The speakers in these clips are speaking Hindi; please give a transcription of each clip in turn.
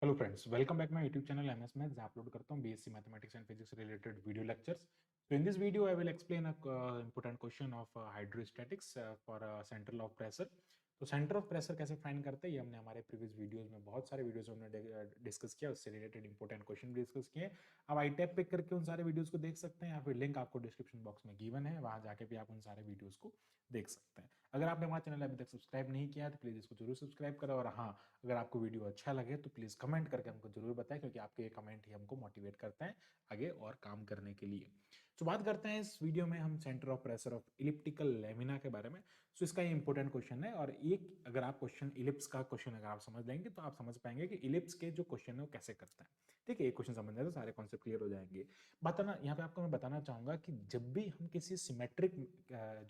Hello friends, welcome back my YouTube channel MS maths. जहाँ अपलोड करता हूँ BSc mathematics and physics related video lectures. So in this video I will explain a important question of hydrostatics for central of pressure. तो सेंटर ऑफ प्रेशर कैसे फाइंड करते हैं ये हमने हमारे प्रीवियस वीडियोस में बहुत सारे वीडियोस में हमने डिस्कस किया, उससे रिलेटेड इंपॉर्टेंट क्वेश्चन भी डिस्कस किए। आप आई टैब पिक करके उन सारे वीडियोस को देख सकते हैं, या फिर लिंक आपको डिस्क्रिप्शन बॉक्स में गिवन है, वहां जाके भी आप उन सारे वीडियोस को देख सकते हैं। अगर आपने हमारा चैनल अभी तक सब्सक्राइब नहीं किया है तो प्लीज इसको जरूर सब्सक्राइब करें, और हाँ, अगर आपको वीडियो अच्छा लगे तो प्लीज कमेंट करके हमको जरूर बताएं, क्योंकि आपके कमेंट ही हमको मोटिवेट करते हैं आगे और काम करने के लिए। तो बात करते हैं इस वीडियो में हम centre of pressure of elliptical lamina के बारे में। सो इसका ये इंपॉर्टेंट क्वेश्चन है, और एक अगर आप क्वेश्चन इलिप्स का क्वेश्चन अगर आप समझ लेंगे तो आप समझ पाएंगे कि इलिप्स के जो क्वेश्चन है वो कैसे करते हैं। ठीक है, एक क्वेश्चन समझने से सारे कॉन्सेप्ट क्लियर हो जाएंगे। बताना यहाँ पे आपको मैं बताना चाहूंगा कि जब भी हम किसी सिमेट्रिक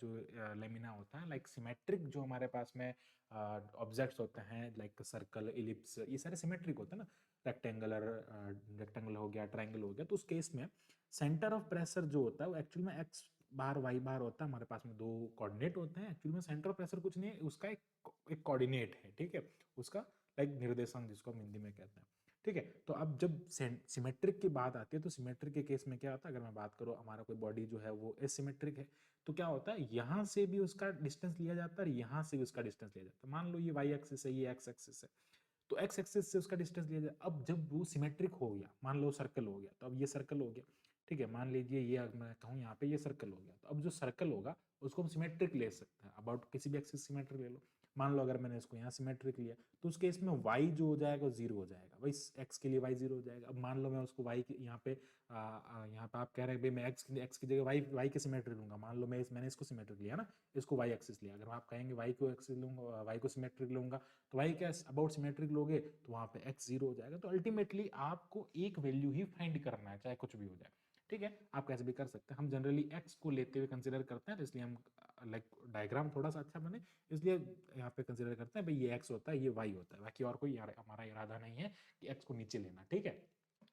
जो लेमिना होता है, लाइक सिमेट्रिक जो हमारे पास में ऑब्जेक्ट्स होते हैं, लाइक सर्कल, इलिप्स, ये सारे सिमेट्रिक होते हैं ना। रेक्टेंगुलर रेक्टेंगल हो गया, ट्रायंगल हो गया, तो उस केस में सेंटर ऑफ प्रेशर जो होता है वो एक्चुअल में एक्स बार वाई बार होता है। हमारे पास में दो कोऑर्डिनेट होते हैं। एक्चुअल में सेंटर ऑफ प्रेशर कुछ नहीं है, उसका एक कोऑर्डिनेट है। ठीक है, उसका लाइक निर्देशांक जिसको हम हिंदी में कहते हैं। ठीक है, तो अब जब सिमेट्रिक की बात आती है तो सिमेट्रिक के केस में क्या होता है, अगर मैं बात करूं हमारा कोई बॉडी जो है वो एसिमेट्रिक है, तो क्या होता है, यहां से भी उसका डिस्टेंस लिया जाता है और यहां से भी उसका डिस्टेंस लिया जाता है। मान लो ये वाई एक्सिस है, ये एक्स एक्सिस है, तो एक्स एक्सिस से उसका डिस्टेंस लिया जाए। अब जब वो सिमेट्रिक हो गया, मान लो सर्कल हो गया, तो अब ये सर्कल हो गया। ठीक है, मान लीजिए ये मैं कहूँ यहाँ पे ये सर्कल हो गया, तो अब जो सर्कल होगा उसको हम सिमेट्रिक ले सकते हैं। अबाउट किसी भी एक्सिस सिमेट्रिक ले लो। मान लो अगर मैंने इसको यहाँ सिमेट्रिक लिया, तो उस केस में y जो हो जाएगा वो जीरो हो जाएगा, भाई x के लिए y जीरो हो जाएगा। अब मान लो मैं उसको y के यहाँ पे यहाँ पे आप कह रहे हैं भाई मैं x की जगह y के सिमेट्रिक लूंगा। मान लो मैंने इसको सिमेट्रिक लिया ना, इसको y एक्सिस लिया। अगर आप कहेंगे y को एक्सिस लूंगा, y को सिमेट्रिक लूंगा, तो y क्या अबाउट सिमेट्रिक लोगे तो वहां पे x जीरो हो जाएगा। तो अल्टीमेटली आपको एक वैल्यू ही फाइंड करना है, चाहे कुछ भी हो जाए। ठीक है, आप कैसे भी कर सकते हैं। हम जनरली x को लेते हुए कंसिडर करते हैं, तो इसलिए हम लाइक डायग्राम थोड़ा सा अच्छा बने इसलिए यहाँ पे कंसिडर करते हैं भाई ये x होता है, ये y होता है। बाकी और कोई हमारा इरादा नहीं है कि x को नीचे लेना। ठीक है,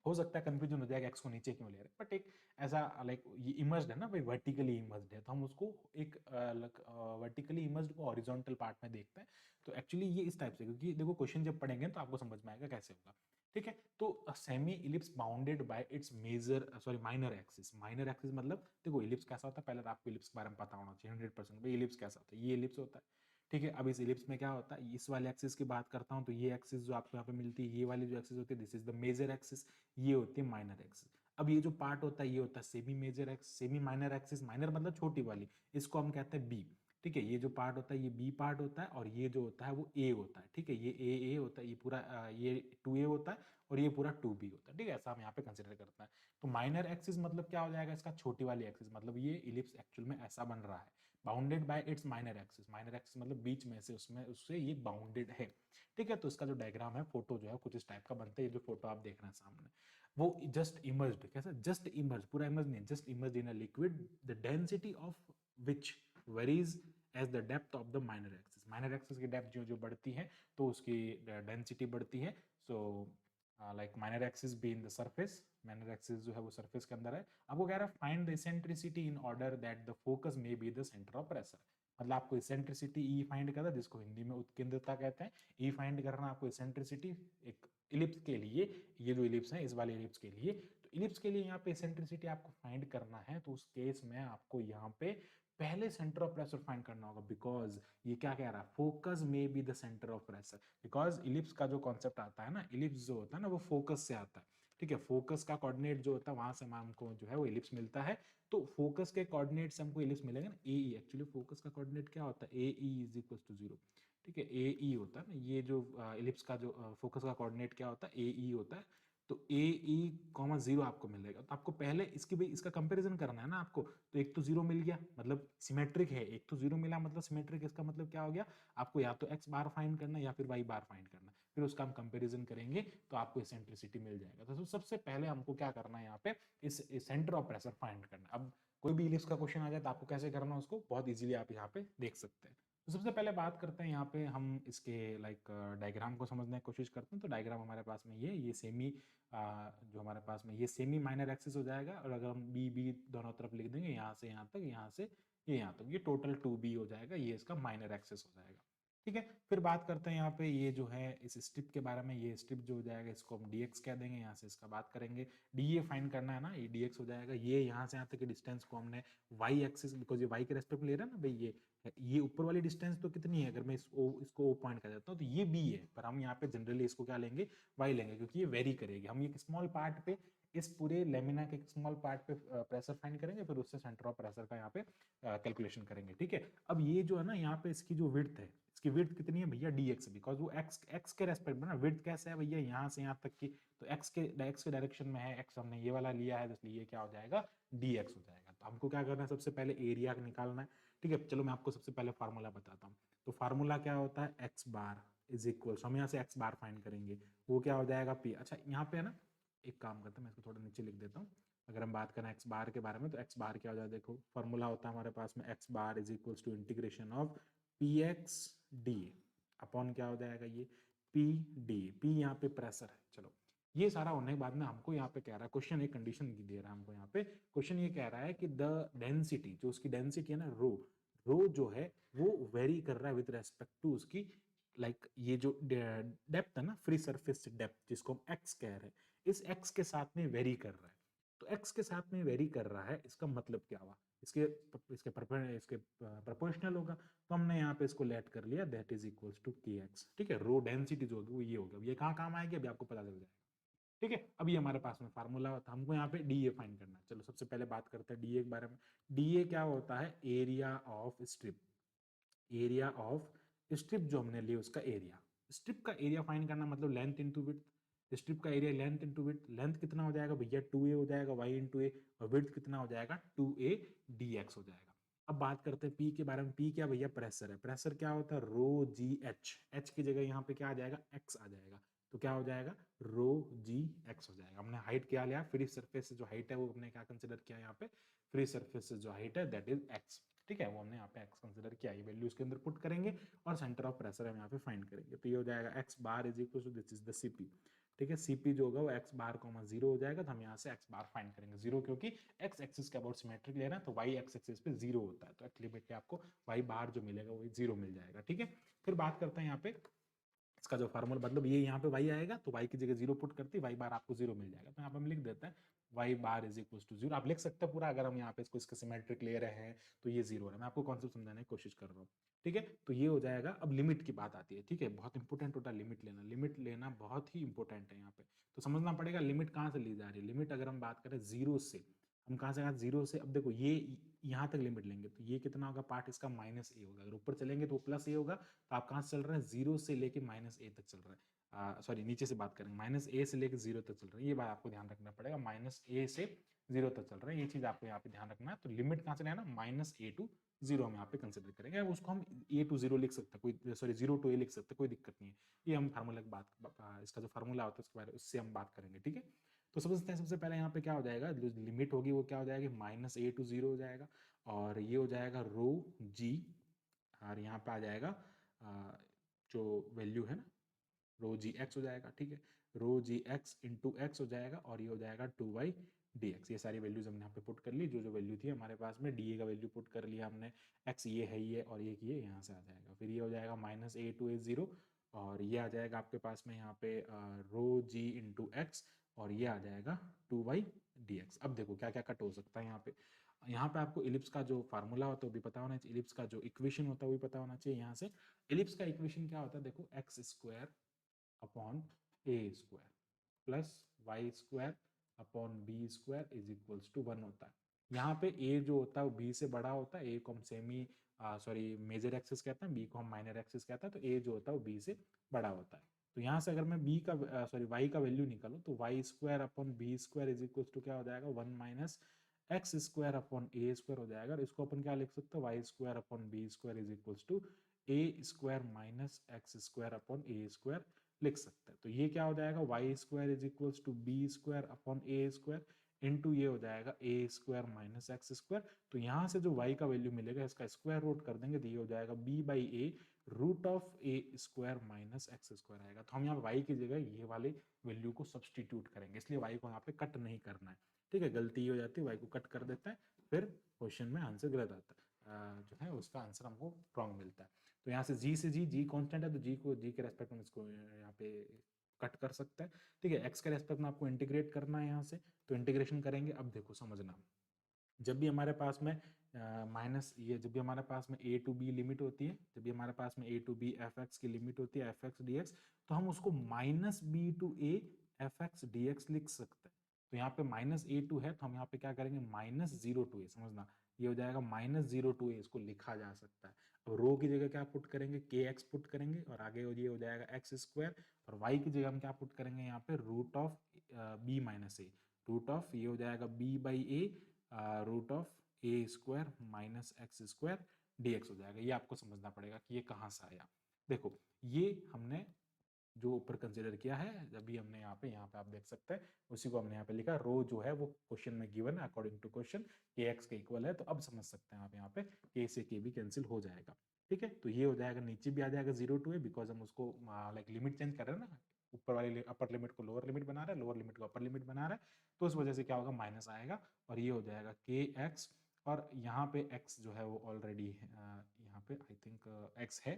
हो सकता है कंफ्यूजन हो जाएगा x को नीचे क्यों ले रहे हैं, बट एक ऐसा लाइक ये इमर्ज्ड है ना भाई, वर्टिकली इमर्ज्ड है, तो हम उसको एक वर्टिकली इमर्ज्ड को हॉरिजॉन्टल पार्ट में देखते हैं। तो एक्चुअली ये इस टाइप से, क्योंकि देखो क्वेश्चन जब पढ़ेंगे तो आपको समझ में आएगा कैसे होगा। ठीक है, तो semi ellipse bounded by its major sorry minor axis. Minor axis मतलब देखो इलिप्स कैसा होता है, पहले तो आपको इलिप्स के बारे में पता होना चाहिए 100%। भाई इलिप्स कैसा होता है, ये इलिप्स होता है। ठीक है, अब इस इलिप्स में क्या होता है, इस वाले एक्सिस की बात करता हूं, तो ये एक्सिस जो आपको यहाँ पे मिलती है, ये वाली जो एक्सिस होती है, this is the major axis, ये होती है माइनर एक्सिस। अब ये जो पार्ट होता है ये होता है semi major axis, semi minor axis, minor मतलब छोटी वाली, इसको हम कहते हैं बी। ठीक है, ये जो पार्ट होता है ये बी पार्ट होता है, और ये जो होता है वो ए होता है। ठीक है, ये ए होता है, ये पूरा ये 2a होता है, और ये पूरा 2b होता है। ठीक है, ऐसा हम यहाँ पे कंसिडर करते हैं। तो माइनर एक्सिस मतलब क्या हो जाएगा, इसका छोटी वाली एक्सिस, मतलब ये इलिप्स एक्चुअल में ऐसा बन रहा है, bounded by it's minor axis. Minor axis मतलब बीच में से उसमें उससे ये बाउंडेड है। ठीक है, तो इसका जो डायग्राम है, फोटो जो है कुछ इस टाइप का बनता है। ये जो फोटो आप देख रहे हैं सामने, वो जस्ट इमर्ज्ड, कैसा जस्ट इमर्ज, पूरा इमर्ज नहीं, just immerse in a liquid, the density of which varies as the depth of the minor axis. Minor axis की डेप्थ जो जो बढ़ती है तो उसकी डेंसिटी बढ़ती है। So like minor axis be in the surface, minor axis जो है वो सरफेस के अंदर है। आपको कह रहा है find the eccentricity in order that the focus may be the centre of pressure. मतलब आपको इसेंट्रिसिटी ई फाइंड करना, जिसको हिंदी में उत्केंद्रता कहते हैं, ई फाइंड करना आपको इसेंट्रिसिटी एक इलिप्स के लिए। ये जो इलिप्स है इस वाले इलिप्स के लिए, तो इलिप्स के लिए यहाँ पे इसेंट्रिसिटी आपको फाइंड करना है। तो उस केस में आपको यहाँ पे पहले सेंटर ऑफ प्रेशर फाइंड करना होगा, बिकॉज ये क्या कह रहा है, फोकस में be the centre of pressure. Because ellipse का जो कॉन्सेप्ट आता है ना, इलिप्स जो होता है ना वो फोकस से आता है। ठीक है, फोकस का कोऑर्डिनेट जो होता है वहां से हमको जो है वो इलिप्स मिलता है। तो फोकस के कोऑर्डिनेट से हमको इलिप्स मिलेगा ना, ए ई। एक्चुअली फोकस का कोऑर्डिनेट क्या होता है, a e is equal to zero. ठीक है, ए ई होता है ना, ये जो इलिप्स का जो फोकस का कोऑर्डिनेट क्या होता है, ए ई होता है। तो ए ई कॉमा जीरो आपको मिलेगा। तो आपको पहले इसकी भाई इसका कंपैरिजन करना है ना आपको। तो एक तो जीरो मिल गया मतलब सिमेट्रिक है, एक तो जीरो मिला मतलब सिमेट्रिक। इसका मतलब क्या हो गया, आपको या तो एक्स बार फाइंड करना या फिर वाई बार फाइंड करना, फिर उसका हम कंपैरिजन करेंगे तो आपको इसेंट्रिसिटी मिल जाएगा। तो सबसे पहले हमको क्या करना है यहाँ पे, इस सेंटर ऑफ प्रेशर फाइंड करना। अब कोई भी इलिप्स का क्वेश्चन आ जाए तो आपको कैसे करना है उसको बहुत इजीली आप यहाँ पे देख सकते हैं। तो सबसे पहले बात करते हैं यहाँ पे हम इसके लाइक डायग्राम को समझने की कोशिश करते हैं। तो डायग्राम हमारे पास में ये सेमी जो हमारे पास में ये सेमी माइनर एक्सिस हो जाएगा, और अगर हम बी बी दोनों तरफ लिख देंगे, यहाँ से यहाँ तक, यहाँ से ये यहाँ तक, ये टोटल 2b हो जाएगा, ये इसका माइनर एक्सिस हो जाएगा। ठीक है। फिर बात करते हैं यहाँ पे ये जो है इस स्ट्रिप के बारे में, ये स्ट्रिप जो हो जाएगा इसको हम dx कह देंगे, यहाँ से इसका बात करेंगे, डी फाइंड करना है ना, ये dx हो जाएगा, ये यहाँ से यहाँ तक की डिस्टेंस को हमने y एक्सिस, बिकॉज ये y के रेस्पेक्ट में ले रहा है ना भाई, ये ऊपर वाली डिस्टेंस तो कितनी है, अगर मैं इसको O पॉइंट कर देता हूँ तो ये b है, पर हम यहाँ पे जनरली इसको क्या लेंगे, y लेंगे, क्योंकि ये वेरी करेगी। हम एक स्मॉल पार्ट पे, इस पूरे लेमिना के एक स्मॉल पार्ट पे प्रेशर फाइंड करेंगे, फिर उससे सेंटर ऑफ प्रेशर का यहाँ पे कैलकुलेशन करेंगे, ठीक है। अब ये जो है ना यहाँ पे इसकी जो विड्थ है, इसकी विड्थ कितनी है भैया, dx, बिकॉज वो x के रेस्पेक्ट में ना, विड्थ कैसे है भैया, यहाँ से यहाँ तक की, तो x के डायरेक्शन में है, x हमने ये वाला लिया है, इसलिए क्या हो जाएगा, dx हो जाएगा। तो हमको क्या करना है, सबसे पहले एरिया निकालना है, ठीक है। चलो मैं आपको सबसे पहले फार्मूला बताता हूँ। तो फार्मूला क्या होता है, x बार इज इक्वल, हम यहाँ से x बार फाइंड करेंगे, वो क्या हो जाएगा p। अच्छा यहाँ पे है ना, एक काम करते हैं, मैं इसको थोड़ा नीचे लिख देता हूँ। अगर हम बात करें x बार के बारे में, तो x बार क्या हो जाएगा, देखो फॉर्मूला होता है हमारे पास में, x bar is equals to integration of px dA upon क्या हो जाएगा, ये p d, p यहाँ पे प्रेशर है। चलो ये सारा होने के बाद में हमको यहाँ पे कह रहा है, क्वेश्चन एक कंडीशन दे रहा है हमको यहाँ पे, क्वेश्चन ये कह रहा है कि द डेंसिटी, जो उसकी डेंसिटी है ना रो जो है वो वेरी कर रहा है विद रेस्पेक्ट टू उसकी, लाइक ये जो डेप्थ है ना, फ्री सरफेस डेप्थ, जिसको हम x कह रहे हैं, इस x के साथ में वेरी कर रहा है। तो x के साथ में वेरी कर रहा है, इसका मतलब क्या हुआ, इसके इसके प्रोपोर्शनल होगा। तो हमने यहाँ पे इसको लेट कर लिया, that is equals to kx, ठीक है। रो डेंसिटी जो होगी वो ये होगा, ये कहाँ काम आएगी अभी आपको पता चल जाएगा, ठीक है। अभी हमारे पास में फार्मूला होता है, हमको यहाँ पे डी फाइंड करना है। चलो सबसे पहले बात करते हैं डी के बारे में। डी क्या होता है, area of strip, area of strip जो हमने ली उसका एरिया, स्ट्रिप का एरिया फाइंड करना मतलब लेंथ इंटू विड्थ, स्ट्रिप का area length into width, length कितना हो जाएगा भैया 2a हो जाएगा y इंटू ए, और विड्थ कितना हो जाएगा 2a dx हो जाएगा। अब बात करते हैं P के बारे में। P क्या भैया, प्रेशर है। प्रेशर क्या होता है, रो जी एच, एच की जगह यहाँ पे क्या आ जाएगा, x आ जाएगा, तो क्या हो जाएगा, रो जी एक्स हो जाएगा। हमने हाइट क्या लिया, फ्री सरफेस से जो हाइट है वो हमने क्या कंसिडर किया यहाँ पे, फ्री सरफेस से जो हाइट है दैट इज एक्स, ठीक है, वो हमने यहाँ पे x कंसिडर किया, ये वैल्यू उसके अंदर पुट करेंगे और सेंटर ऑफ प्रेशर हम यहाँ पे फाइंड करेंगे। तो ये हो जाएगा x bar is equal to this is the CP, ठीक है। सीपी जो होगा वो x बार कॉमा 0 हो जाएगा, तो हम यहाँ से x बार फाइंड करेंगे 0, क्योंकि x एक्सिस के अबाउट सिमेट्रिक ले रहा है, तो y एक्सिस पे 0 होता है, तो अल्टीमेटली आपको y बार जो मिलेगा वो 0 मिल जाएगा, ठीक है। फिर बात करते हैं यहाँ पे इसका जो फार्मूला, मतलब ये यहाँ पे y आएगा तो y की जगह 0 पुट करते y बार आपको 0 मिल जाएगा। तो यहाँ पे हम लिख देते हैं y bar is equal to 0, आप लिख सकते हैं पूरा, अगर हम यहाँ पे इसको इसके सिमेट्रिक ले रहे हैं तो ये 0 है। मैं आपको कॉन्सेप्ट समझाने की कोशिश कर रहा हूँ, ठीक है। तो ये हो जाएगा। अब लिमिट की बात आती है, ठीक है, बहुत इंपॉर्टेंट होता है लिमिट लेना, लिमिट लेना बहुत ही इंपॉर्टेंट है यहाँ पे। तो समझना पड़ेगा लिमिट कहाँ से ली जा रही है। लिमिट अगर हम बात करें जीरो से, हम कहाँ से, जीरो से, अब देखो ये यहाँ तक लिमिट लेंगे तो ये कितना होगा, पार्ट इसका माइनस ए होगा, अगर ऊपर चलेंगे तो प्लस ए होगा, तो आप कहाँ से चल रहे हैं, जीरो से लेके माइनस ए तक चल रहा है, सॉरी नीचे से बात करेंगे, माइनस ए से लेके जीरो तक चल रहा है, ये बात आपको ध्यान रखना पड़ेगा, माइनस ए से जीरो तक चल रहा है, ये चीज आपको यहाँ पे ध्यान रखना है। तो लिमिट कहाँ से लेना, माइनस ए टू जीरो हम यहाँ पे कंसिडर करेंगे, उसको हम ए टू जीरो लिख सकते हैं, कोई सॉरी जीरो टू ए लिख सकते हैं, कोई दिक्कत नहीं है। ये हम फार्मूला की बात, इसका जो फार्मूला होता है उसके बारे में उससे हम बात करेंगे, ठीक है। तो समझते हैं, सबसे पहले यहाँ पे क्या हो जाएगा, जो लिमिट होगी वो क्या हो जाएगी, माइनस ए टू जीरो हो जाएगा, और ये हो जाएगा रो जी, और यहाँ पे आ जाएगा जो वैल्यू है ना, रो जी एक्स हो जाएगा, ठीक है, रो जी एक्स इंटू एक्स हो जाएगा, और ये हो जाएगा 2y dx। ये सारी वैल्यूज हमने यहाँ पे पुट कर ली, जो जो वैल्यू थी हमारे पास में, डी ए का वैल्यू पुट कर लिया हमने, x ये है ये, और ये यहाँ से आ जाएगा, फिर ये हो जाएगा minus a to a zero, और ये आ जाएगा आपके पास में यहाँ पे रो जी इंटू एक्स, और ये आ जाएगा 2y dx। अब देखो क्या क्या कट हो सकता है यहाँ पे आपको इलिप्स का जो फार्मूला होता है वो भी पता होना चाहिए, इलिप्स का जो इक्वेशन होता है वो भी पता होना चाहिए। यहाँ से इलिप्स का इक्वेशन क्या होता है, देखो x square upon a square plus y square upon b square is equals to 1 होता है। यहाँ पे a जो होता है वो b से बड़ा होता है, a को हम सेमी सॉरी मेजर एक्सिस कहते हैं, b को हम माइनर एक्सिस कहते हैं, तो a जो होता है वो b से बड़ा होता है। तो यहाँ से अगर मैं b का सॉरी y का वैल्यू निकालूं तो y square upon b square is equals to क्या हो जाएगा, 1 minus x square upon a square हो जाएगा, और इसको अपन क्या लिख सकते हैं, y square upon b square is equals to a square minus x square upon a square लिख सकते हैं। तो ये क्या हो जाएगा, y square is equals to b square upon a square into ये हो जाएगा ए स्क्वायर माइनस एक्स स्क्वायर। तो यहाँ से जो y का वैल्यू मिलेगा इसका स्क्वायर रूट कर देंगे तो ये हो जाएगा b by a root of a square minus x square आएगा। तो हम यहाँ y की जगह ये वाले वैल्यू को सब्सटीट्यूट करेंगे, इसलिए y को यहाँ पे कट नहीं करना है, ठीक है, गलती ये हो जाती है, y को कट कर देता है, फिर क्वेश्चन में आंसर गलत आता है, जो है उसका आंसर हमको रॉन्ग मिलता है। तो यहाँ से जी कांस्टेंट है तो जी के रेस्पेक्ट में इसको यहाँ पे कट कर सकते हैं, ठीक है। एक्स के रेस्पेक्ट में आपको इंटीग्रेट करना है यहाँ से, तो इंटीग्रेशन करेंगे। अब देखो समझना, जब भी हमारे पास में माइनस ये जब भी हमारे पास में ए टू बी लिमिट होती है, जब भी हमारे पास में a to b f x की लिमिट होती है एफ एक्स डी एक्स, तो हम उसको minus b to a f x d x लिख सकते हैं। तो यहाँ पे माइनस ए टू है तो हम यहाँ पे क्या करेंगे, माइनस जीरो टू ए, समझना ये हो जाएगा माइनस जीरो टू ए, इसको लिखा जा सकता है। अब रो की जगह क्या पुट करेंगे, के एक्स पुट करेंगे और आगे ये हो जाएगा एक्स स्क्वायर, और वाई की जगह हम क्या पुट करेंगे यहाँ पे, root of b minus a, root of ये हो जाएगा b by a root of a square minus x square dx हो जाएगा। ये आपको समझना पड़ेगा कि ये कहाँ से आया। देखो ये हमने जो ऊपर कंसिडर किया है, जब भी हमने यहाँ पे आप देख सकते हैं उसी को हमने यहाँ पे लिखा, रो जो है वो क्वेश्चन में गिवन है अकॉर्डिंग टू क्वेश्चन के एक्स के इक्वल है, तो अब समझ सकते हैं आप यहाँ पे के से के भी कैंसिल हो जाएगा, ठीक है। तो ये हो जाएगा, नीचे भी आ जाएगा जीरो टू ए, बिकॉज हम उसको लाइक लिमिट चेंज कर रहे हैं ना, ऊपर वाली अपर लिमिट को लोअर लिमिट बना रहा है, लोअर लिमिट को अपर लिमिट बना रहा है, तो उस वजह से क्या होगा, माइनस आएगा और ये हो जाएगा के एक्स, और यहाँ पे x जो है वो ऑलरेडी यहाँ पे आई थिंक x है,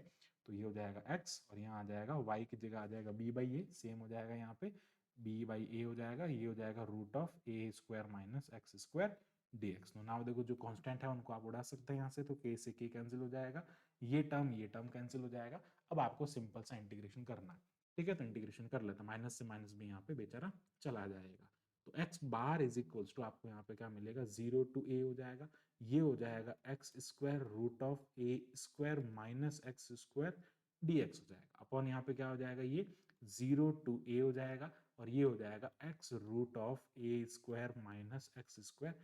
तो ये हो जाएगा x, और यहाँ आ जाएगा y की जगह आ जाएगा b बाई ए, सेम हो जाएगा यहाँ पे b बाई ए हो जाएगा, ये हो जाएगा root of a square minus x square d x. तो नाउ देखो जो कांस्टेंट है उनको आप उड़ा सकते हैं यहाँ से, तो k से k कैंसिल हो जाएगा, ये टर्म कैंसिल हो जाएगा। अब आपको सिंपल सा इंटीग्रेशन करना है, ठीक है। तो इंटीग्रेशन कर लेते हैं, माइनस से माइनस भी यहाँ पे बेचारा चला जाएगा, तो x bar is equals to आपको यहाँ पे क्या मिलेगा, जीरो टू ए हो जाएगा, ये हो जाएगा x square root of a square minus x square d x हो जाएगा, अपॉन यहाँ पे क्या हो जाएगा, ये जीरो टू ए हो जाएगा, और ये हो जाएगा x root of a square minus x square.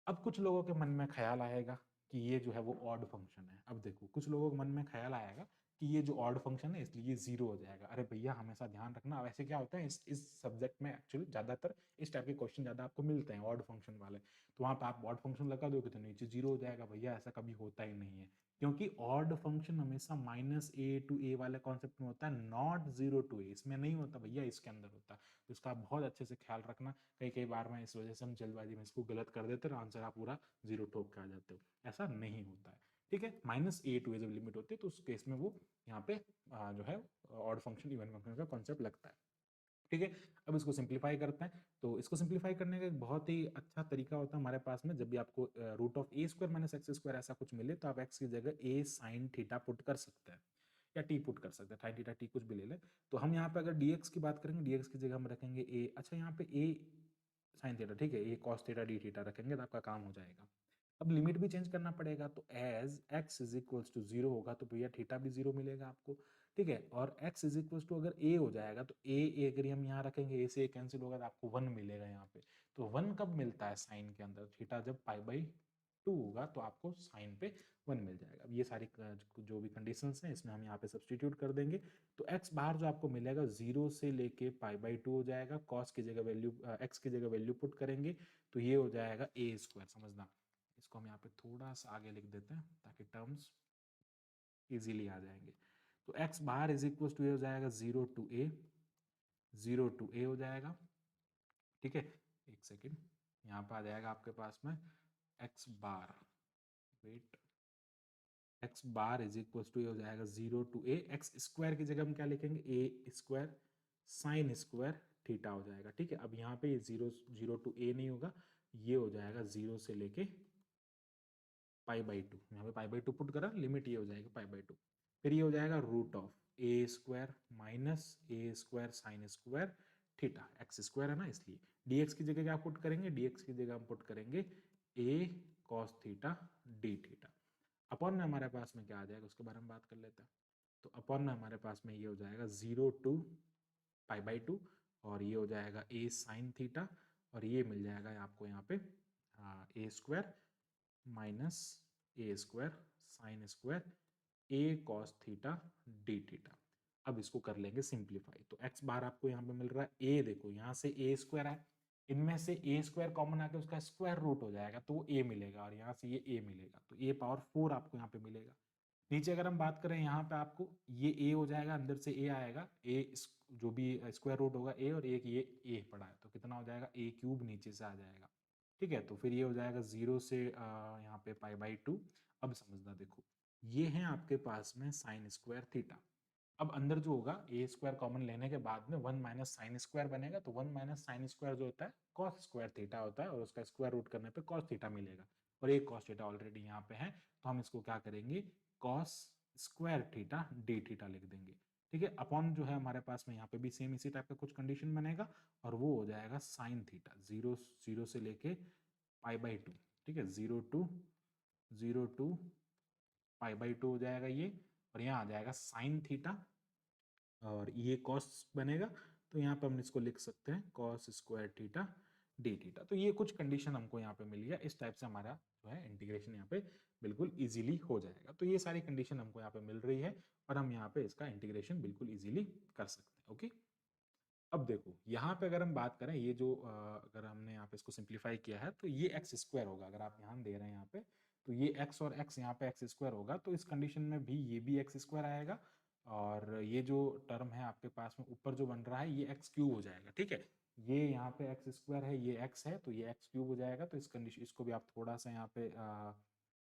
अब कुछ लोगों के मन में ख्याल आएगा कि ये जो है वो ऑड फंक्शन है। अब देखो कुछ लोगों के मन में ख्याल आएगा कि ये जो ऑड फंक्शन है इसलिए ये जीरो हो जाएगा। अरे भैया हमेशा ध्यान रखना, वैसे क्या होता है इस सब्जेक्ट में एक्चुअली ज्यादातर इस टाइप के क्वेश्चन ज्यादा आपको मिलते हैं ऑड फंक्शन वाले, तो वहां पे आप ऑड फंक्शन लगा दोगे तो नीचे जीरो हो जाएगा। भैया ऐसा कभी होता ही नहीं है, क्योंकि ऑड फंक्शन हमेशा माइनस ए टू ए वाले कॉन्सेप्ट में होता है, नॉट जीरो टू ए, इसमें नहीं होता भैया, इसके अंदर होता है। तो इसका बहुत अच्छे से ख्याल रखना, कई कई बार में इस वजह से हम जल्दबाजी में इसको गलत कर देते हैं, आंसर आप पूरा जीरो ठोक के आ जाते हो, ऐसा नहीं होता है, ठीक है। माइनस ए टू ए जब लिमिट होती है तो उस केस में वो यहाँ पे जो है ऑड फंक्शन इवन फंक्शन का कॉन्सेप्ट लगता है, ठीक है। अब इसको सिंप्लीफाई करते हैं, तो इसको सिंप्लीफाई करने का एक बहुत ही अच्छा तरीका होता है हमारे पास में, जब भी आपको root of a square minus x square ऐसा कुछ मिले तो आप एक्स की जगह ए साइन थीटा पुट कर सकते हैं, या टी पुट कर सकते हैं, साइन थीटा टी कुछ भी ले लें। तो हम यहाँ पे अगर dx की बात करेंगे, dx की जगह हम रखेंगे ए, अच्छा यहाँ पे ए साइन थीटा, ठीक है, ए कॉस थीटा डी थीटा रखेंगे तो आपका काम हो जाएगा। अब लिमिट भी चेंज करना पड़ेगा, तो as x is equals to zero होगा तो भैया थीटा भी जीरो मिलेगा आपको, ठीक है। और x इज इक्वल्स टू अगर a हो जाएगा तो a अगर हम यहाँ रखेंगे, a से a कैंसिल होगा तो आपको 1 मिलेगा यहाँ पे। तो 1 कब मिलता है साइन के अंदर, थीटा जब पाई बाई 2 होगा तो आपको साइन पे 1 मिल जाएगा। अब ये सारी जो भी कंडीशंस हैं इसमें हम यहाँ पे सब्सटीट्यूट कर देंगे, तो x बार जो आपको मिलेगा 0 से लेके पाई बाई 2 हो जाएगा, cos की जगह वैल्यू x की जगह वैल्यू पुट करेंगे तो ये हो जाएगा a स्क्वायर, समझना इसको हम यहाँ पे थोड़ा सा आगे लिख देते हैं ताकि टर्म्स इजीली आ जाएंगे। तो x bar is equal to हो जाएगा 0 टू a, 0 टू a हो जाएगा, ठीक है। एक सेकेंड, यहाँ पे आ जाएगा आपके पास में x bar, wait, x bar is equal to हो जाएगा 0 टू a, x स्क्वायर की जगह हम क्या लिखेंगे, a square sine square theta हो जाएगा, ठीक है। अब यहाँ पे 0 टू a नहीं होगा, ये हो जाएगा 0 से लेके पाई बाई 2, यहाँ पे पाई बाई 2 पुट करा, लिमिट ये हो जाएगा पाई बाई 2, फिर ये हो जाएगा root of a square minus a square sine square theta, x square है ना इसलिए। dx की जगह क्या पुट करेंगे, dx की जगह हम पुट करेंगे a cos theta D theta, upon में हमारे पास में क्या आ जाएगा उसके बारे में बात कर लेते हैं। तो अपॉन में हमारे पास में ये हो जाएगा 0 टू पाई बाई 2, और ये हो जाएगा a साइन थीटा, और ये मिल जाएगा आपको यहाँ पे ए square minus a square sine square A cos theta D theta. अब इसको कर लेंगे सिंप्लीफाई, तो x बार आपको यहाँ पे मिल रहा है a, देखो यहाँ से ए स्क्वायर है, इनमें से ए स्क्वायर कॉमन आके उसका स्क्वायर रूट हो जाएगा तो वो a मिलेगा, और यहाँ से ये a मिलेगा तो a पावर 4 आपको यहाँ पे मिलेगा। नीचे अगर हम बात करें यहाँ पे आपको ये a हो जाएगा, अंदर से a आएगा, a जो भी स्क्वायर रूट होगा a, और एक ये a पड़ा है तो कितना हो जाएगा a क्यूब नीचे से आ जाएगा, ठीक है। तो फिर ये हो जाएगा 0 से यहाँ पे पाई बाई 2। अब समझना देखो ये है आपके पास में साइन स्क्वायर थीटा। अब अंदर जो होगा ए स्क्वायर कॉमन लेने के बाद में 1 माइनस साइन स्क्वायर बनेगा, तो 1 माइनस साइन स्क्वायर जो होता है कॉस स्क्वायर थीटा होता है, और उसका स्क्वायर रूट करने पे कॉस थीटा मिलेगा, और एक कॉस थीटा ऑलरेडी यहाँ पे है, तो हम इसको क्या करेंगे, cos square theta D theta लिख देंगे। ठीक है, अपॉन जो है हमारे पास में यहाँ पे भी सेम इसी टाइप का कुछ कंडीशन बनेगा, और वो हो जाएगा साइन थीटा, जीरो जीरो से लेके पाई बाई टू। ठीक है, zero to pi by two हो जाएगा ये, और यहाँ आ जाएगा साइन थीटा, और ये कॉस बनेगा, तो यहाँ पे हम इसको लिख सकते हैं cos square theta D theta. तो ये कुछ कंडीशन हमको यहाँ पे मिल गया, इस टाइप से हमारा जो है इंटीग्रेशन यहाँ पे बिल्कुल इजीली हो जाएगा। तो ये सारी कंडीशन हमको यहाँ पे मिल रही है, और हम यहाँ पे इसका इंटीग्रेशन बिल्कुल इजीली कर सकते हैं। ओके, अब देखो यहाँ पे अगर हम बात करें, ये जो अगर हमने यहाँ पे इसको सिंप्लीफाई किया है, तो ये एक्स स्क्वायर होगा, अगर आप ध्यान दे रहे हैं यहाँ पे, तो ये एक्स और एक्स यहाँ पे एक्स स्क्वायर होगा, तो इस कंडीशन में भी ये भी एक्स स्क्वायर आएगा, और ये जो टर्म है आपके पास में ऊपर जो बन रहा है ये एक्स क्यूब हो जाएगा। ठीक है, ये यहाँ पे एक्स स्क्वायर है, ये एक्स है, तो ये एक्स क्यूब हो जाएगा, तो इस कंडीशन इसको भी आप थोड़ा सा यहाँ पे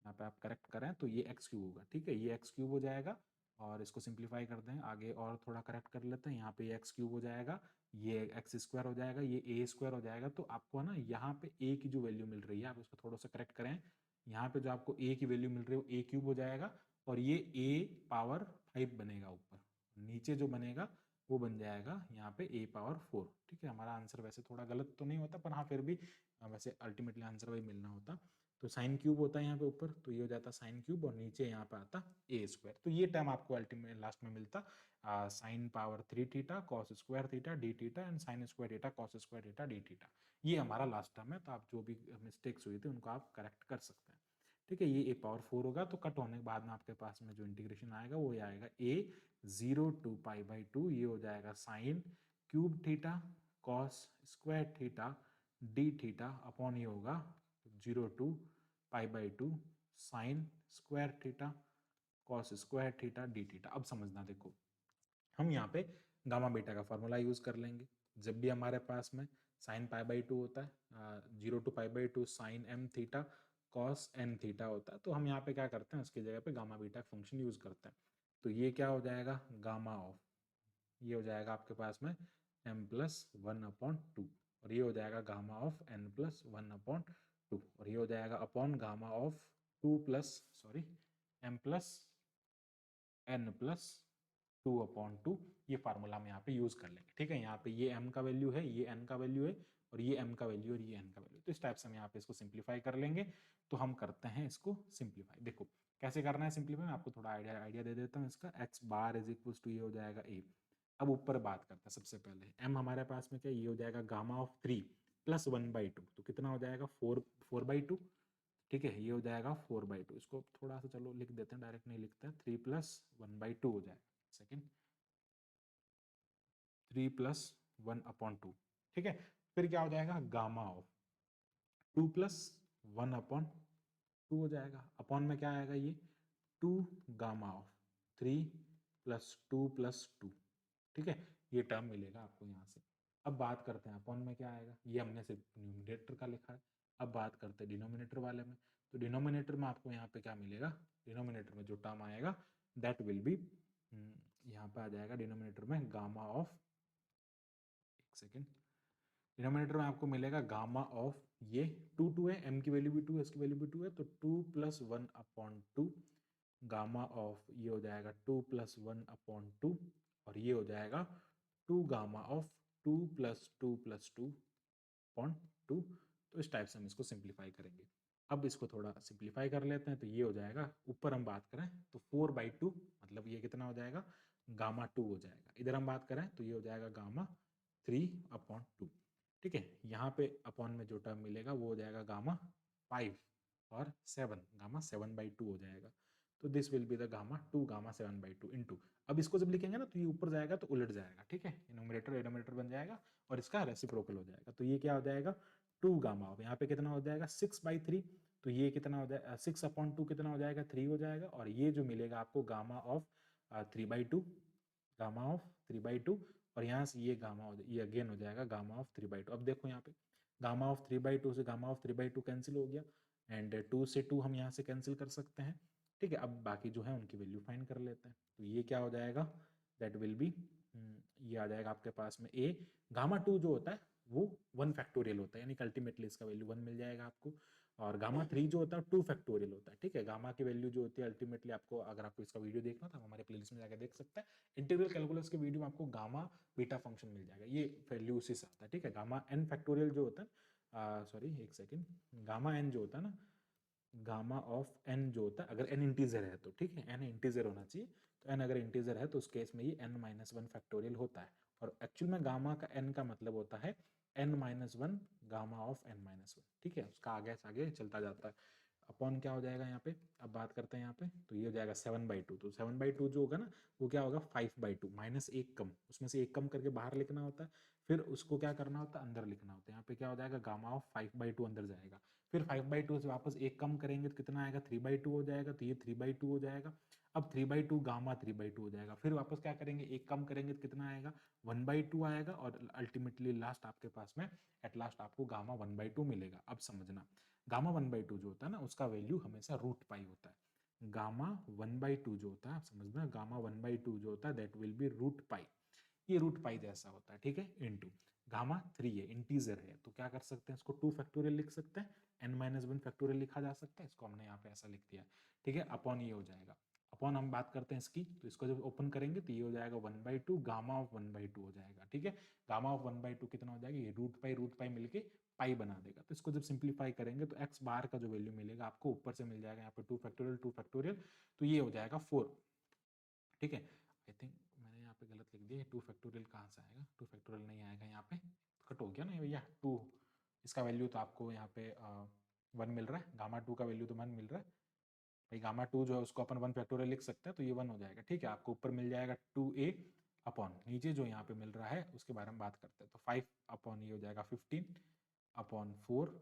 आप करेक्ट करें तो ये एक्स क्यूब होगा। ठीक है, ये एक्स क्यूब हो जाएगा, और इसको सिंप्लीफाई कर दें आगे और थोड़ा करेक्ट कर लेते हैं, यहाँ पे एक्स क्यूब हो जाएगा, ये एक्स स्क्वायर हो जाएगा, ये ए स्क्वायर हो जाएगा। तो आपको ना यहाँ पे ए की जो वैल्यू मिल रही है आप उसको थोड़ा सा करेक्ट करें, यहाँ पे जो आपको ए की वैल्यू मिल रही है वो ए क्यूब हो जाएगा, और ये ए पावर 5 बनेगा ऊपर, नीचे जो बनेगा वो बन जाएगा यहाँ पे ए पावर 4। ठीक है, हमारा आंसर वैसे थोड़ा गलत तो नहीं होता, पर हाँ फिर भी वैसे अल्टीमेटली आंसर वही मिलना होता। तो साइन क्यूब होता है यहाँ पे ऊपर, तो ये हो जाता साइन क्यूब, और नीचे यहाँ पे आता ए स्क्वायर। तो ये टर्म आपको अल्टीमेट लास्ट में मिलता sine power 3 theta cos square theta D theta and sign square theta cos square theta D theta. ये हमारा लास्ट टर्म है, तो आप जो भी मिस्टेक्स हुई थी उनको आप करेक्ट कर सकते हैं। ठीक है, ये ए पावर 4 होगा, तो कट होने के बाद में आपके पास में जो इंटीग्रेशन आएगा वो ये आएगा ए 0 टू पाई बाई टू, ये हो जाएगा sine cube theta cos square theta D theta upon ये होगा 0 to pi by two sine square theta cos square theta D theta. अब समझना, देखो हम यहाँ पे गामा बीटा का फॉर्मूला यूज कर लेंगे। जब भी हमारे पास में साइन पाई बाई टू होता है, 0 to pi by two sine M theta cos N theta होता है, तो हम यहाँ पे क्या करते हैं, उसकी जगह पे गामा बीटा फंक्शन यूज करते हैं। तो ये क्या हो जाएगा, गामा ऑफ, ये हो जाएगा आपके पास में M plus one upon two, और ये हो जाएगा gamma of N plus one upon two, और ये हो जाएगा upon gamma of two plus sorry M plus N plus two upon two. ये फार्मूला हम यहाँ पे यूज कर लेंगे। ठीक है, यहाँ पे ये m का वैल्यू है, ये n का वैल्यू है, और ये m का वैल्यू और ये n का वैल्यू, तो इस टाइप से हम यहाँ पे इसको सिंप्लीफाई कर लेंगे। तो हम करते हैं इसको सिंप्लीफाई। देखो कैसे करना है सिंप्लीफाई, मैं आपको थोड़ा आइडिया दे देता हूँ इसका। x bar is equal to ये हो जाएगा a। अब ऊपर बात करते हैं, सबसे पहले m हमारे पास में क्या, ये हो जाएगा गामा ऑफ 3 प्लस 1/2, तो कितना हो जाएगा 4/2। ठीक है, ये हो जाएगा 4/2, इसको थोड़ा सा चलो लिख देते हैं, डायरेक्ट नहीं लिखते हैं, 3 प्लस 1/2 हो जाएगा। Second 3 plus 1/2। ठीक है, फिर क्या हो जाएगा गामा ऑफ 2 प्लस 1/2 हो जाएगा, अपॉन में क्या आएगा ये 2 गामा ऑफ 3 प्लस 2 प्लस 2। ठीक है, ये टर्म मिलेगा आपको यहाँ से। अब बात करते हैं अपॉन में क्या आएगा, ये हमने सिर्फ न्यूमरेटर का लिखा है। अब बात करते हैं डिनोमिनेटर वाले में, तो डिनोमिनेटर में आपको यहाँ पे क्या मिलेगा, डिनोमिनेटर में जो टर्म आएगा दैट विल बी, यहाँ पे आ जाएगा डिनोमिनेटर में गामा ऑफ, एक सेकेंड, डिनोमिनेटर में आपको मिलेगा गामा ऑफ ये 2 है, m की वैल्यू भी 2 है, इसकी वैल्यू भी 2 है, तो 2 प्लस 1/2 गामा ऑफ ये हो जाएगा 2 प्लस 1/2, और ये हो जाएगा 2 गामा ऑफ 2 प्लस 2 प्लस 2/2। तो इस टाइप से हम इसको सिंप्लीफाई करेंगे। अब इसको थोड़ा सिंप्लीफाई कर लेते हैं, तो ये हो जाएगा, ऊपर हम बात करें तो 4/2, मतलब ये कितना हो जाएगा गामा 2 हो जाएगा। इधर हम बात करें तो ये हो जाएगा गामा 3/2। ठीक है, यहाँ पे अपॉन में जो टर्म मिलेगा वो हो जाएगा गामा 5 और 7, गामा 7/2 हो जाएगा। तो this will be the gamma 2 gamma 7/2 into, अब इसको जब लिखेंगे ना तो ये ऊपर जाएगा तो उलट जाएगा। ठीक है, न्यूमरेटर डिनोमिनेटर बन जाएगा और इसका रेसिप्रोकल हो जाएगा। तो ये क्या हो जाएगा 2 गामा ऑफ, यहाँ पे कितना हो जाएगा 6/3, तो ये कितना हो जाएगा 6/2 कितना हो जाएगा 3 हो जाएगा, और ये जो मिलेगा आपको गामा ऑफ 3/2, गामा ऑफ 3/2, और यहाँ से ये गामा हो ये अगेन हो जाएगा गामा ऑफ 3/2। अब देखो यहाँ पे गामा ऑफ 3/2 से गामा ऑफ 3/2 कैंसिल हो गया, एंड 2 से 2 हम यहाँ से कैंसिल कर सकते हैं, ठीक है, अब बाकी जो है उनकी वैल्यू फाइंड कर लेते हैं। तो ये क्या हो जाएगा, दैट विल बी, ये आ जाएगा आपके पास में ए गामा टू जो होता है वो 1 फैक्टोरियल होता है, यानी कि अल्टीमेटली इसका वैल्यू 1 मिल जाएगा आपको। और गामा 3 जो होता है 2 फैक्टोरियल होता है। ठीक है, गामा की वैल्यू जो होती है अल्टीमेटली आपको, अगर आपको इसका वीडियो देखना था हमारे प्लेलिस्ट में जाकर देख सकते हैं, इंटीग्रल कैलकुलस के वीडियो में आपको गामा बीटा फंक्शन मिल जाएगा, ये वैल्यू उसी से आता है। ठीक है, गामा एन फैक्टोरियल जो होता है, सॉरी एक सेकेंड, गामा एन जो होता है ना, गामा ऑफ एन जो होता है, अगर एन इंटीजर है तो, ठीक है, एन इंटीजर होना चाहिए, तो एन अगर इंटीजर है तो उस केस में ये एन माइनस वन फैक्टोरियल होता है। और एक्चुअल में गामा का एन का मतलब होता है N minus one gamma of N minus one. ठीक है, उसका आगे चलता जाता है। अपॉन क्या हो जाएगा यहाँ पे, अब बात करते हैं यहाँ पे, तो ये हो जाएगा 7/2। तो 7/2 जो होगा ना वो क्या होगा 5/2, माइनस एक कम, उसमें से एक कम करके बाहर लिखना होता है, फिर उसको क्या करना होता है अंदर लिखना होता है। यहाँ पे क्या हो जाएगा गामा ऑफ 5/2 अंदर जाएगा, फिर 5/2 से वापस एक कम करेंगे तो कितना आएगा 3/2 हो जाएगा, तो ये 3/2 हो जाएगा। अब 3/2 गामा 3/2 हो जाएगा, फिर वापस क्या करेंगे एक कम करेंगे तो कितना आएगा 1/2 आएगा, और अल्टीमेटली लास्ट आपके पास में एट लास्ट आपको गामा 1/2 मिलेगा। अब समझना, गामा 1/2 जो होता है ना उसका वैल्यू हमेशा रूट पाई होता है। गामा 1/2 जो होता है, आप समझना, गामा 1/2 जो होता है that will be root pi, ये रूट पाई जैसा होता है। ठीक है, इनटू गामा 3 है, इंटीजर है, तो क्या कर सकते हैं इसको 2 फैक्टोरियल लिख सकते हैं, n माइनस वन फैक्टोरियल लिखा जा सकता है, इसको हमने यहाँ पे ऐसा लिख दिया। ठीक है, अपॉन ये हो जाएगा, अपॉन हम बात करते हैं इसकी, तो इसको जब ओपन करेंगे तो ये हो जाएगा 1/2 गामा ऑफ 1/2 हो जाएगा। ठीक है, गामा ऑफ 1/2 कितना हो जाएगा, ये रूट पाई मिलके पाई बना देगा। तो इसको जब सिंप्लीफाई करेंगे तो एक्स बार का जो वैल्यू मिलेगा आपको ऊपर से मिल जाएगा यहाँ पे 2 फैक्टोरियल, तो ये हो जाएगा 4। ठीक है, आई थिंक मैंने यहाँ पे गलत लिख दिया, 2 फैक्टोरियल कहाँ से आएगा, 2 फैक्टोरियल नहीं आएगा यहाँ पे, कट हो गया ना भैया 2, इसका वैल्यू तो आपको यहाँ पे 1 मिल रहा है, गामा 2 का वैल्यू तो 1 मिल रहा है भाई, गामा 2 जो है उसको अपन 1 फैक्टोरियल लिख सकते हैं, तो ये 1 हो जाएगा। ठीक है, आपको ऊपर मिल जाएगा 2a अपॉन नीचे जो यहाँ पे मिल रहा है उसके बारे में बात करते हैं, तो 5 अपॉन ये हो जाएगा 15 अपॉन 4,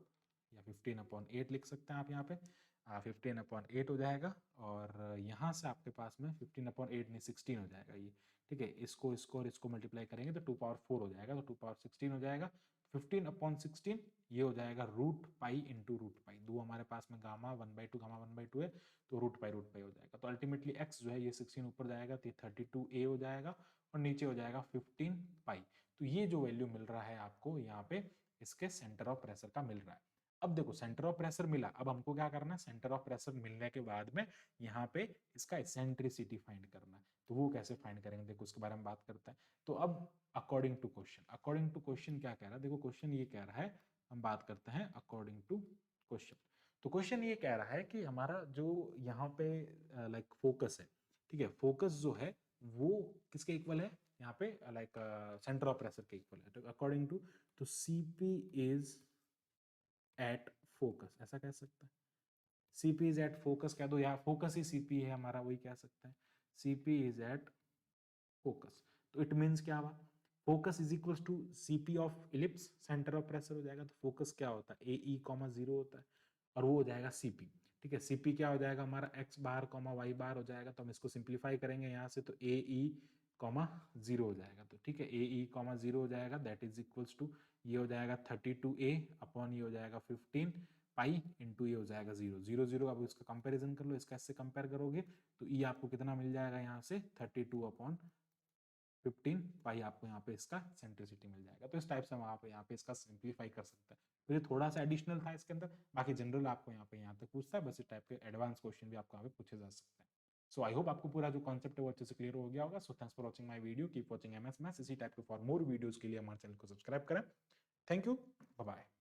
या 15/8 लिख सकते हैं आप यहाँ पे, 15/8 हो जाएगा, और यहाँ से आपके पास में 15/8 नहीं 16 हो जाएगा ये। ठीक है, इसको इसको और इसको मल्टीप्लाई करेंगे तो 2 पावर 4 हो जाएगा, तो 2 पावर 16 हो जाएगा। 15/16 ये हो जाएगा root pi into root pi, दो हमारे पास में गामा 1/2 गामा 1/2 है, तो रूट पाई हो जाएगा। तो अल्टीमेटली एक्स जो है ये 16 ऊपर जाएगा तो 32a हो जाएगा, और नीचे हो जाएगा 15 पाई। तो ये जो वैल्यू मिल रहा है आपको यहाँ पे इसके सेंटर ऑफ प्रेशर का मिल रहा है। अब देखो सेंटर ऑफ प्रेशर मिला, अब हमको क्या करना है, सेंटर ऑफ प्रेशर मिलने के बाद में यहाँ पे इसका एसेंट्रिसिटी फाइंड करना है। तो वो कैसे फाइंड करेंगे, देखो उसके बारे में बात करते हैं। तो अब अकॉर्डिंग टू क्वेश्चन क्या कह रहा है, देखो क्वेश्चन ये कह रहा है, हम बात करते हैं अकॉर्डिंग टू क्वेश्चन। तो क्वेश्चन ये कह रहा है कि हमारा जो यहाँ पे लाइक फोकस है, ठीक है, फोकस जो है वो किसके इक्वल है यहाँ पे, लाइक सेंटर ऑफ प्रेशर के इक्वल है। तो अकॉर्डिंग टू, तो CP इज एट फोकस, ऐसा कह सकते हैं, CP इज एट फोकस कह दो, या फोकस ही CP है हमारा, वही कह सकते हैं, CP इज एट फोकस। तो इट मीन्स क्या हुआ, focus is equal to CP of ellipse, centre of pressure हो जाएगा। तो फोकस क्या होता है AE,0 होता है, और वो हो जाएगा CP। ठीक है, CP क्या हो जाएगा हमारा x बार y बार हो जाएगा, तो हम इसको सिंप्लीफाई करेंगे यहाँ से, तो AE,0 हो जाएगा। तो ठीक है, AE,0 हो जाएगा, दैट इज इक्वल्स टू ये हो जाएगा 32a अपॉन ये हो जाएगा 15 पाई इंटू ये हो जाएगा 0 0 0। अब इसका कंपैरिजन कर लो, इसका इससे कंपेयर करोगे तो ई आपको कितना मिल जाएगा यहाँ से 32/15 पाई, आपको यहाँ पे इसका सेंट्रिसिटी मिल जाएगा। तो इस टाइप से हम आप यहाँ पे इसका सिंप्लीफाई कर सकते हैं। तो ये थोड़ा सा एडिशनल था इसके अंदर, बाकी जनरल आपको यहाँ तक पूछता है, बस इस टाइप के एडवांस क्वेश्चन भी आपको यहाँ पे पूछे जा सकते हैं। सो आई होप आपको पूरा जो कॉन्सेप्ट है वो अच्छे से क्लियर हो गया होगा। So thanks for watching my video, keep watching MS maths. इसी टाइप के फॉर मोर वीडियोस के लिए हमारे चैनल को सब्सक्राइब करें। Thank you, bye bye.